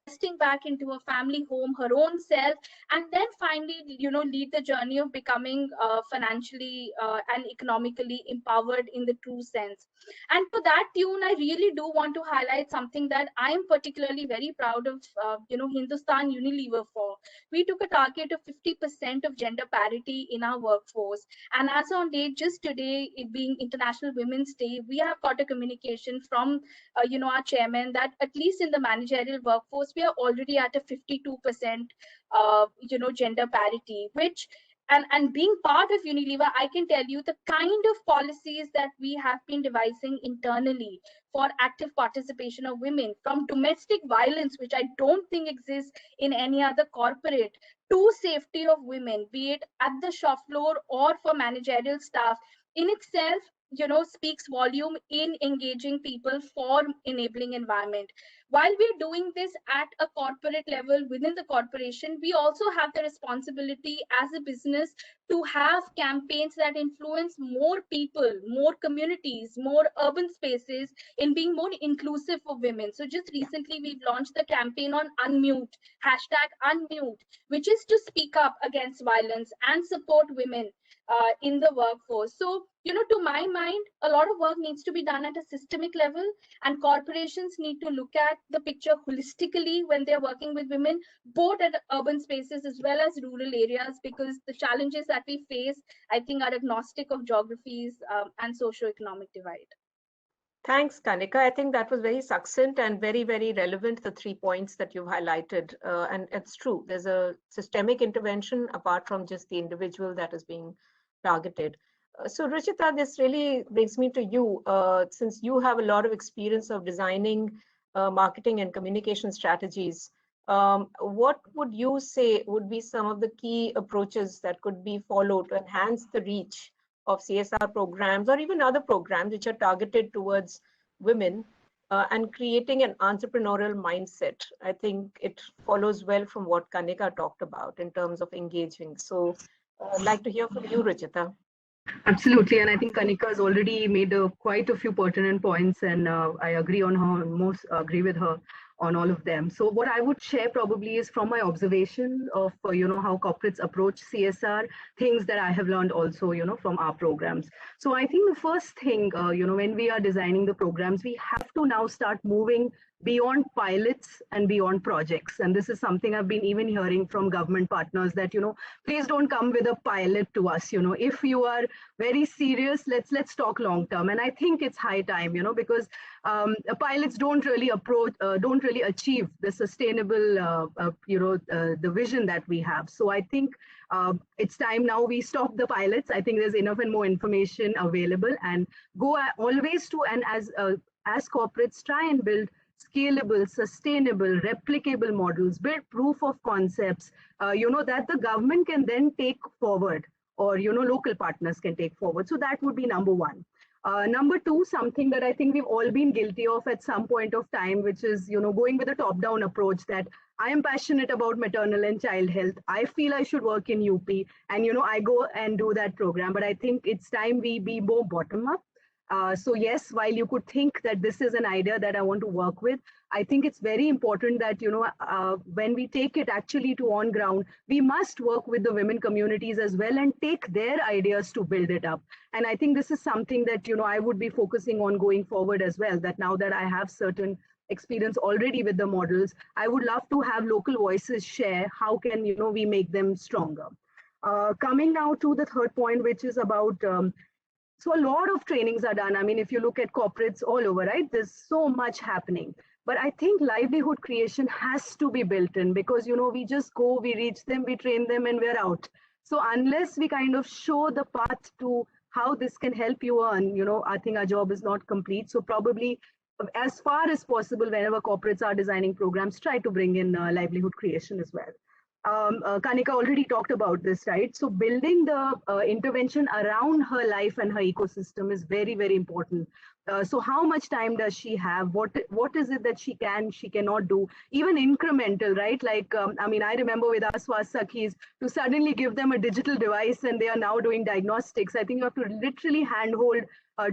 investing back into a family home, her own self, and then finally, lead the journey of becoming financially and economically empowered in the true sense. And to that tune, I really do want to highlight something that I am particularly very proud of, Hindustan Unilever for. We took a target of 50% of gender parity in our workforce. And as on date, just today, it being International Women's Day, we have got a communication from, our chairman that at least in the managerial workforce, we are already at a 52% gender parity, which and being part of Unilever, I can tell you the kind of policies that we have been devising internally for active participation of women, from domestic violence, which I don't think exists in any other corporate, to safety of women, be it at the shop floor or for managerial staff, in itself, speaks volume in engaging people for enabling environment. While we're doing this at a corporate level within the corporation, we also have the responsibility as a business to have campaigns that influence more people, more communities, more urban spaces in being more inclusive for women. So just recently, we've launched the campaign on Unmute, #Unmute, which is to speak up against violence and support women in the workforce. So, to my mind, a lot of work needs to be done at a systemic level, and corporations need to look at the picture holistically when they're working with women, both at urban spaces as well as rural areas, because the challenges that we face, I think, are agnostic of geographies and socioeconomic divide. Thanks, Kanika. I think that was very succinct and very, very relevant, the 3 points that you've highlighted. And it's true, there's a systemic intervention apart from just the individual that is being targeted. So Ruchita, this really brings me to you, since you have a lot of experience of designing marketing and communication strategies. What would you say would be some of the key approaches that could be followed to enhance the reach of CSR programs or even other programs which are targeted towards women and creating an entrepreneurial mindset? I think it follows well from what Kanika talked about in terms of engaging. So I'd like to hear from you, Ruchita. Absolutely, and I think Kanika has already made quite a few pertinent points, and I agree on her, most agree with her on all of them. So what I would share probably is from my observation of how corporates approach CSR, things that I have learned also from our programs. So I think the first thing when we are designing the programs, we have to now start moving beyond pilots and beyond projects. And this is something I've been even hearing from government partners that, please don't come with a pilot to us. If you are very serious, let's talk long term. And I think it's high time, because pilots don't really achieve the sustainable, the vision that we have. So I think it's time now we stop the pilots. I think there's enough and more information available, and go always to, and as corporates, try and build scalable, sustainable, replicable models, build proof of concepts, that the government can then take forward, or, local partners can take forward. So that would be number one. Number two, something that I think we've all been guilty of at some point of time, which is, going with a top-down approach that I am passionate about maternal and child health. I feel I should work in UP, and, I go and do that program. But I think it's time we be more bottom-up. So yes, while you could think that this is an idea that I want to work with, I think it's very important that, when we take it actually to on ground, we must work with the women communities as well and take their ideas to build it up. And I think this is something that, I would be focusing on going forward as well, that now that I have certain experience already with the models, I would love to have local voices share how can, we make them stronger. Coming now to the third point, which is about so a lot of trainings are done. I mean, if you look at corporates all over, right, there's so much happening. But I think livelihood creation has to be built in, because, we just go, we reach them, we train them, and we're out. So unless we kind of show the path to how this can help you earn, I think our job is not complete. So probably as far as possible, whenever corporates are designing programs, try to bring in livelihood creation as well. Kanika already talked about this, right? So building the intervention around her life and her ecosystem is very, very important. So how much time does she have? What is it that she cannot do? Even incremental, right? Like, I remember with our Sakhis, to suddenly give them a digital device and they are now doing diagnostics. I think you have to literally handhold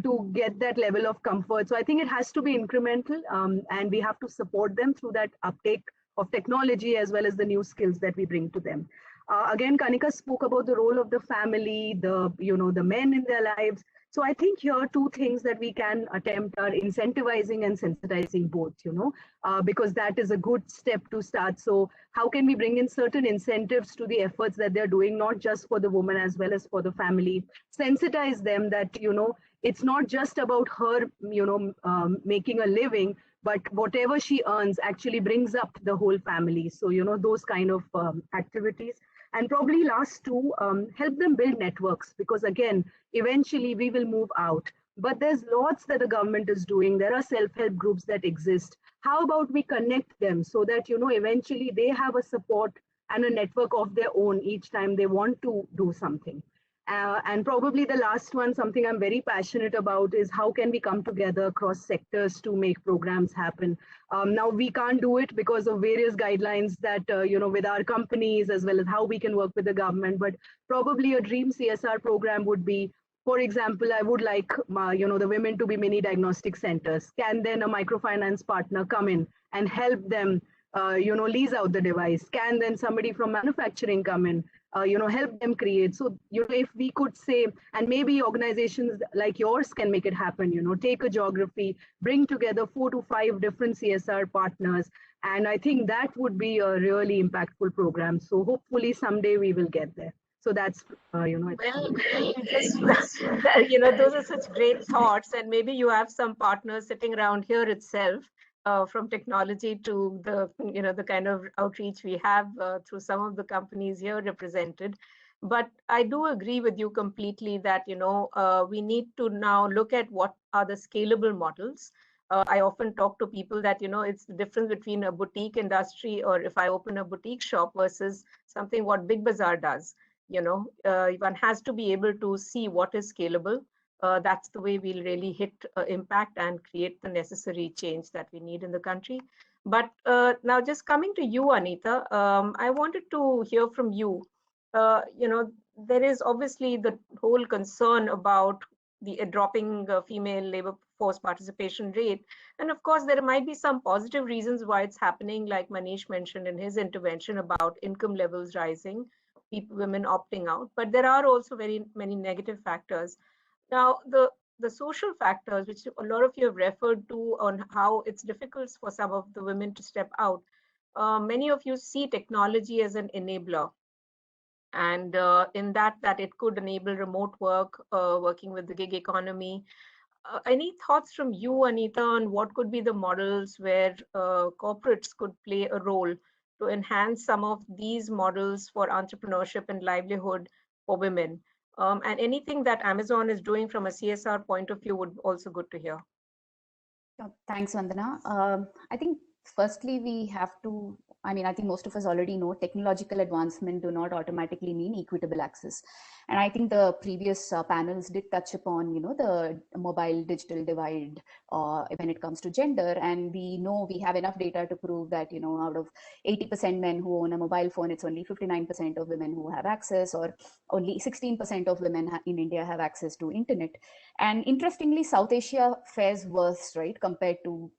to get that level of comfort. So I think it has to be incremental, and we have to support them through that uptake of technology as well as the new skills that we bring to them. Again, Kanika spoke about the role of the family, the men in their lives. So I think here two things that we can attempt are incentivizing and sensitizing both, because that is a good step to start. So how can we bring in certain incentives to the efforts that they're doing, not just for the woman as well as for the family, sensitize them that, it's not just about her, making a living, but whatever she earns actually brings up the whole family. So, those kind of activities. And probably last two, help them build networks, because again, eventually we will move out. But there's lots that the government is doing. There are self-help groups that exist. How about we connect them so that, eventually they have a support and a network of their own each time they want to do something. And probably the last one, something I'm very passionate about, is how can we come together across sectors to make programs happen. Now we can't do it because of various guidelines that, with our companies, as well as how we can work with the government. But probably a dream CSR program would be, for example, I would like, the women to be mini diagnostic centers. Can then a microfinance partner come in and help them, lease out the device? Can then somebody from manufacturing come in, help them create? So, if we could say, and maybe organizations like yours can make it happen, take a geography, bring together 4 to 5 different CSR partners. And I think that would be a really impactful program. So hopefully someday we will get there. So that's, Well, those are such great thoughts, and maybe you have some partners sitting around here itself, from technology to the kind of outreach we have through some of the companies here represented. But I do agree with you completely that we need to now look at what are the scalable models. I often talk to people that it's the difference between a boutique industry, or if I open a boutique shop, versus something what Big Bazaar does. One has to be able to see what is scalable. That's the way we'll really hit impact and create the necessary change that we need in the country. But now, just coming to you, Anita, I wanted to hear from you. There is obviously the whole concern about the dropping female labor force participation rate. And of course, there might be some positive reasons why it's happening, like Manish mentioned in his intervention about income levels rising, women opting out, but there are also very many negative factors. Now, the social factors, which a lot of you have referred to, on how it's difficult for some of the women to step out. Many of you see technology as an enabler, and in that it could enable remote work, working with the gig economy. Any thoughts from you, Anita, on what could be the models where corporates could play a role to enhance some of these models for entrepreneurship and livelihood for women? And anything that Amazon is doing from a CSR point of view would also good to hear. Thanks, Vandana. I think firstly, we have to, I think most of us already know technological advancement do not automatically mean equitable access. And I think the previous panels did touch upon, the mobile digital divide when it comes to gender. And we know we have enough data to prove that, out of 80% men who own a mobile phone, it's only 59% of women who have access, or only 16% of women in India have access to internet. And interestingly, South Asia fares worse, right, compared to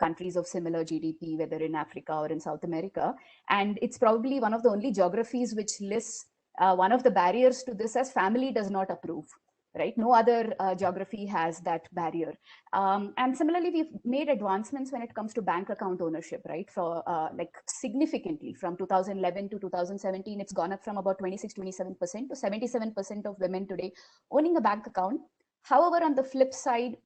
countries of similar GDP, whether in Africa or in South America. And it's probably one of the only geographies which lists one of the barriers to this as family does not approve, right? No other geography has that barrier. And similarly, we've made advancements when it comes to bank account ownership, right? For like significantly from 2011 to 2017, it's gone up from about 26-27% to 77% of women today owning a bank account. However, on the flip side,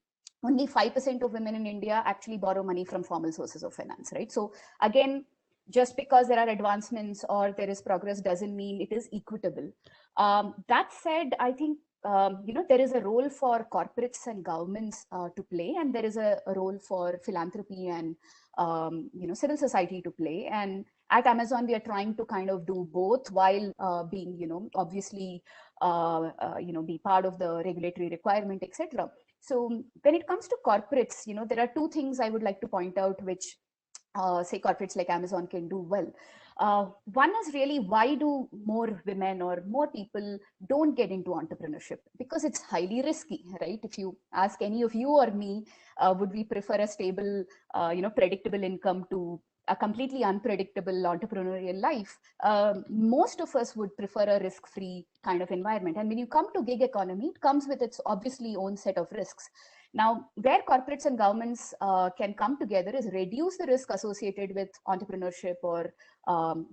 only 5% of women in India actually borrow money from formal sources of finance, right? So again, just because there are advancements or there is progress doesn't mean it is equitable. That said, I think, there is a role for corporates and governments to play, and there is a role for philanthropy and, civil society to play. And at Amazon, we are trying to kind of do both while being, obviously, be part of the regulatory requirement, etc. So when it comes to corporates, there are two things I would like to point out, which say corporates like Amazon can do well. One is really, why do more women or more people don't get into entrepreneurship? Because it's highly risky, right? If you ask any of you or me, would we prefer a stable, predictable income to a completely unpredictable entrepreneurial life, most of us would prefer a risk-free kind of environment. And when you come to gig economy, it comes with its obviously own set of risks. Now, where corporates and governments can come together is reduce the risk associated with entrepreneurship or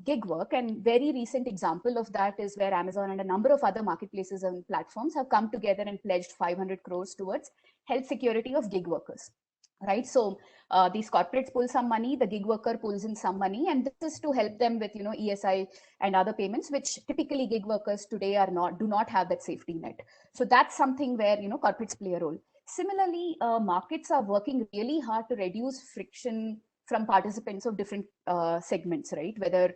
gig work. And very recent example of that is where Amazon and a number of other marketplaces and platforms have come together and pledged 500 crores towards health security of gig workers. Right, so these corporates pull some money, the gig worker pulls in some money, and this is to help them with ESI and other payments, which typically gig workers today do not have that safety net. So that's something where corporates play a role. Similarly, markets are working really hard to reduce friction from participants of different segments, right? Whether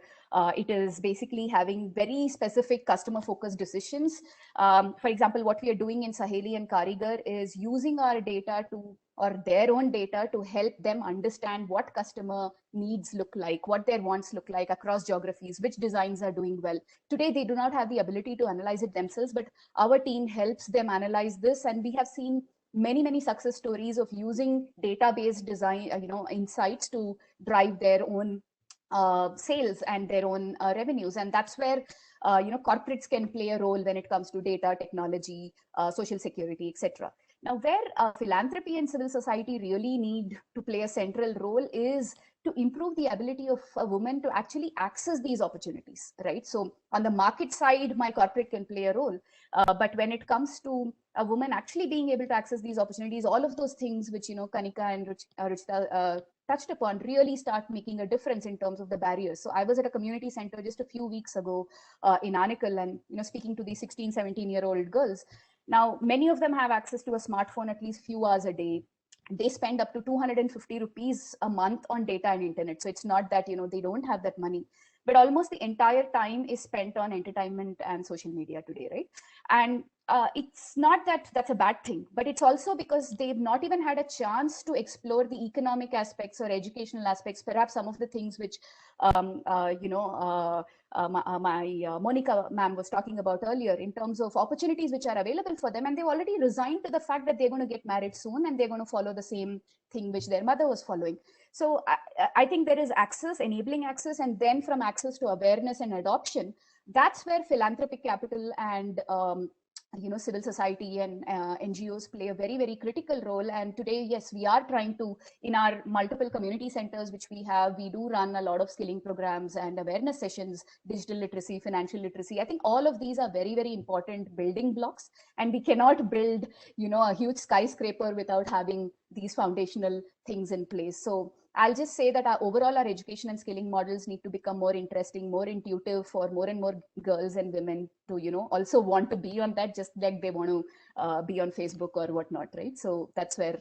it is basically having very specific customer focused decisions. For example, what we are doing in Saheli and Karigar is using our data or their own data to help them understand what customer needs look like, what their wants look like across geographies, which designs are doing well. Today, they do not have the ability to analyze it themselves, but our team helps them analyze this. And we have seen many success stories of using database design, insights to drive their own sales and their own revenues. And that's where corporates can play a role when it comes to data, technology, social security, etc. Now, where philanthropy and civil society really need to play a central role is to improve the ability of a woman to actually access these opportunities, right? So on the market side, my corporate can play a role. But when it comes to a woman actually being able to access these opportunities, all of those things which, Kanika and Ruchita touched upon really start making a difference in terms of the barriers. So I was at a community center just a few weeks ago in Anikal and, speaking to these 16, 17-year-old girls. Now, many of them have access to a smartphone at least few hours a day. They spend up to 250 rupees a month on data and internet. So it's not that, they don't have that money, but almost the entire time is spent on entertainment and social media today, right? And it's not that that's a bad thing, but it's also because they've not even had a chance to explore the economic aspects or educational aspects, perhaps some of the things which, Monica ma'am was talking about earlier in terms of opportunities which are available for them. And they've already resigned to the fact that they're going to get married soon and they're going to follow the same thing which their mother was following. So I think there is access, enabling access, and then from access to awareness and adoption, that's where philanthropic capital and civil society and NGOs play a very critical role. And today, yes, we are trying to, in our multiple community centers which we have, we do run a lot of skilling programs and awareness sessions, digital literacy, financial literacy. I think all of these are very important building blocks, and we cannot build a huge skyscraper without having these foundational things in place. So I'll just say that overall our education and skilling models need to become more interesting, more intuitive for more and more girls and women to, also want to be on that, just like they want to be on Facebook or whatnot, right? So that's where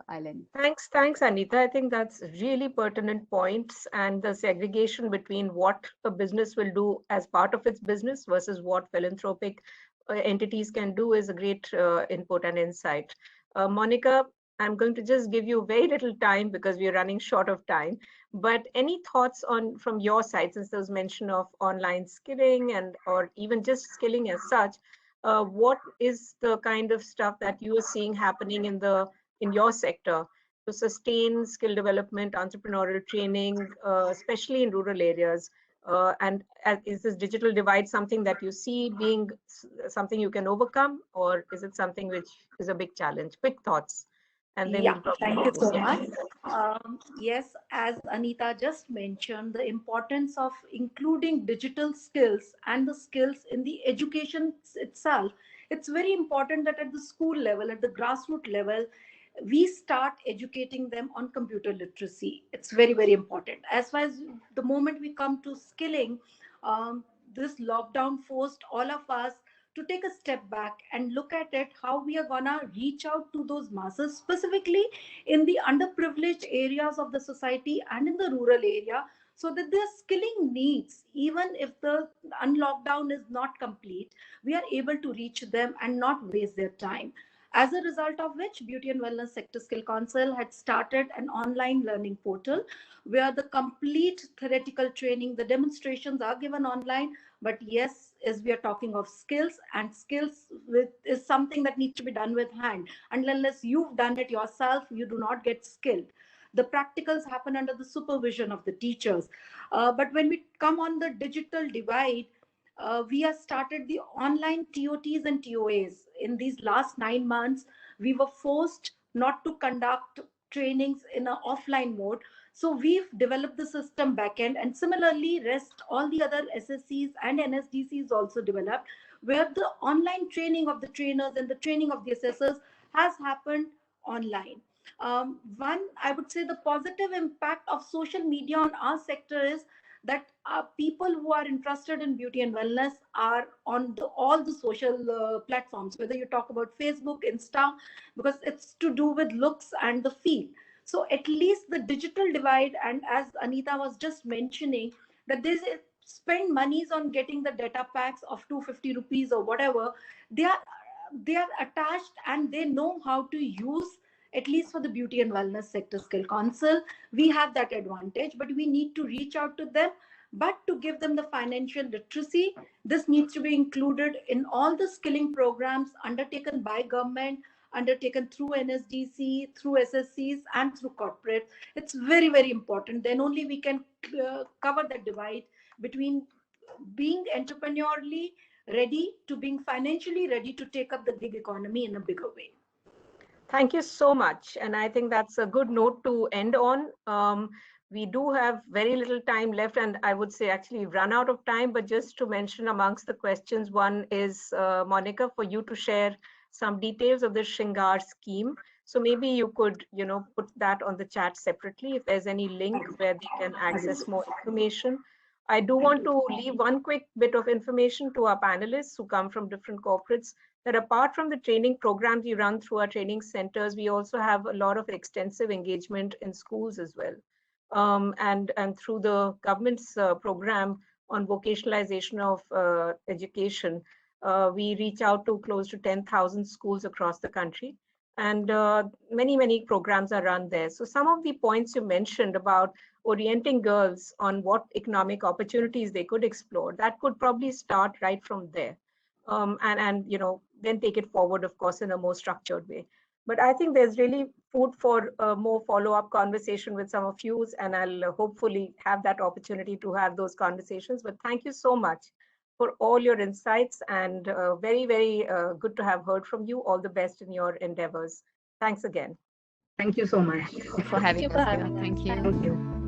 I'll end. Thanks, Anita. I think that's really pertinent points, and the segregation between what a business will do as part of its business versus what philanthropic entities can do is a great input and insight. Monica, I'm going to just give you very little time because we are running short of time. But any thoughts from your side, since there was mention of online skilling or even just skilling as such, what is the kind of stuff that you are seeing happening in your sector to sustain skill development, entrepreneurial training, especially in rural areas? And is this digital divide something that you see being something you can overcome, or is it something which is a big challenge? Quick thoughts. And then Thank you so much. Yes, as Anita just mentioned, the importance of including digital skills and the skills in the education itself. It's very important that at the school level, at the grassroots level, we start educating them on computer literacy. It's very important. As far as the moment we come to skilling, this lockdown forced all of us to take a step back and look at it, how we are gonna reach out to those masses, specifically in the underprivileged areas of the society and in the rural area, so that their skilling needs, even if the unlockdown is not complete, we are able to reach them and not waste their time. As a result of which, Beauty and Wellness Sector Skill Council had started an online learning portal where the complete theoretical training, the demonstrations are given online. But yes, as we are talking of skills, and skills is something that needs to be done with hand. And unless you've done it yourself, you do not get skilled. The practicals happen under the supervision of the teachers. But when we come on the digital divide, we have started the online TOTs and TOAs. In these last 9 months, we were forced not to conduct trainings in an offline mode. So we've developed the system backend, and similarly, rest all the other SSCs and NSDCs also developed, where the online training of the trainers and the training of the assessors has happened online. One, I would say the positive impact of social media on our sector is that people who are interested in beauty and wellness are on all the social platforms, whether you talk about Facebook, Insta, because it's to do with looks and the feel. So at least the digital divide, and as Anita was just mentioning, that they spend monies on getting the data packs of 250 rupees or whatever, they are attached and they know how to use, at least for the beauty and wellness sector skill council. We have that advantage, but we need to reach out to them. But to give them the financial literacy, this needs to be included in all the skilling programs undertaken by government, undertaken through NSDC, through SSCs, and through corporate. It's very, very important. Then only we can cover the divide between being entrepreneurially ready to being financially ready to take up the gig economy in a bigger way. Thank you so much. And I think that's a good note to end on. We do have very little time left, and I would say actually run out of time, but just to mention amongst the questions, one is, Monica, for you to share some details of the Shringar scheme. So maybe you could, put that on the chat separately if there's any link where they can access more information. I do want to leave one quick bit of information to our panelists who come from different corporates, that apart from the training programs we run through our training centers, we also have a lot of extensive engagement in schools as well. And through the government's program on vocationalization of education, we reach out to close to 10,000 schools across the country. And many, many programs are run there. So some of the points you mentioned about orienting girls on what economic opportunities they could explore, that could probably start right from there. And then take it forward, of course, in a more structured way. But I think there's really food for a more follow-up conversation with some of you, and I'll hopefully have that opportunity to have those conversations. But thank you so much for all your insights, and very, very good to have heard from you. All the best in your endeavors. Thanks again. Thank you so much. Thank you for having us here. Thank you. Thank you.